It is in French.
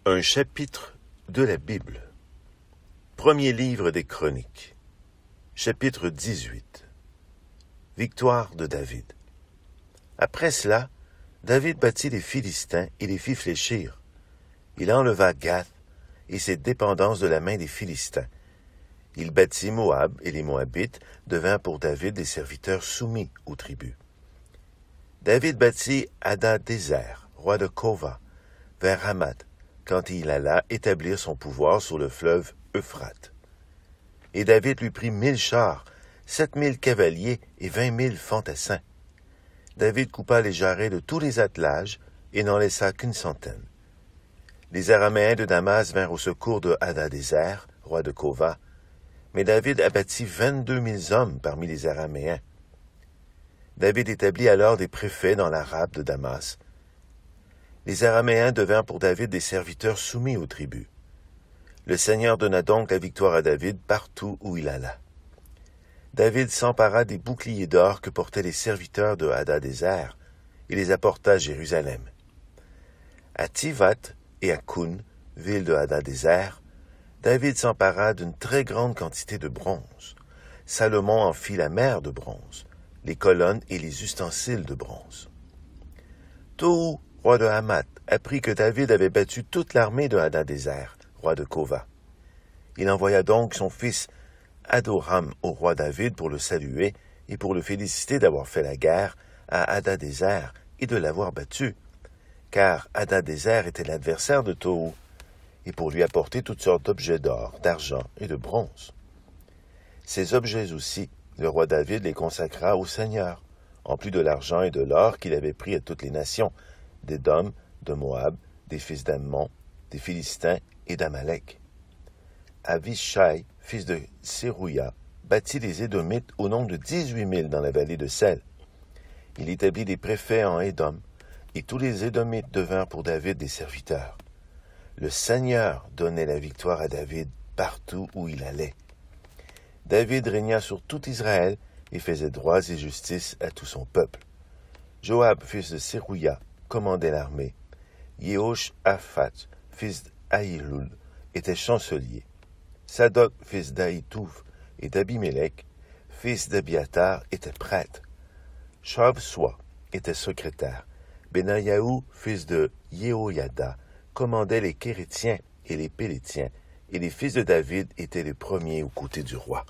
Un chapitre de la Bible. Premier livre des Chroniques. Chapitre 18. Victoire de David. Après cela, David battit les Philistins et les fit fléchir. Il enleva Gath et ses dépendances de la main des Philistins. Il battit Moab et les Moabites devinrent pour David des serviteurs soumis aux tribus. David battit Hadadézer, roi de Kova, vers Hamath, quand il alla établir son pouvoir sur le fleuve Euphrate. Et David lui prit 1000 chars, 7000 cavaliers et 20 000 fantassins. David coupa les jarrets de tous les attelages et n'en laissa qu'une centaine. Les Araméens de Damas vinrent au secours de Hadadézer, roi de Kova, mais David abattit 22 000 hommes parmi les Araméens. David établit alors des préfets dans l'Arabe de Damas. Les Araméens devinrent pour David des serviteurs soumis aux tribus. Le Seigneur donna donc la victoire à David partout où il alla. David s'empara des boucliers d'or que portaient les serviteurs de Hadadézer et les apporta à Jérusalem. À Tivat et à Koun, ville de Hadadézer, David s'empara d'une très grande quantité de bronze. Salomon en fit la mer de bronze, les colonnes et les ustensiles de bronze. Tohu, roi de Hamath, apprit que David avait battu toute l'armée de Hadadézer, roi de Kova. Il envoya donc son fils Adoram au roi David pour le saluer et pour le féliciter d'avoir fait la guerre à Hadadézer et de l'avoir battu, car Hadadézer était l'adversaire de Tohu, et pour lui apporter toutes sortes d'objets d'or, d'argent et de bronze. Ces objets aussi, le roi David les consacra au Seigneur, en plus de l'argent et de l'or qu'il avait pris à toutes les nations, d'Édom, de Moab, des fils d'Ammon, des Philistins et d'Amalek. Avishai, fils de Sérouia, battit les Édomites au nombre de 18 000 dans la vallée de Sel. Il établit des préfets en Édom, et tous les Édomites devinrent pour David des serviteurs. Le Seigneur donnait la victoire à David partout où il allait. David régna sur tout Israël et faisait droits et justice à tout son peuple. Joab, fils de Sérouia, commandait l'armée. Yehoshaphat, fils d'Ahilud, était chancelier. Sadok, fils d'Ahitouf et d'Abimélec, fils d'Abiatar, était prêtre. Shavsoi était secrétaire. Benayahu, fils de Yehoyada, commandait les Kérétiens et les Pélétiens, et les fils de David étaient les premiers aux côtés du roi.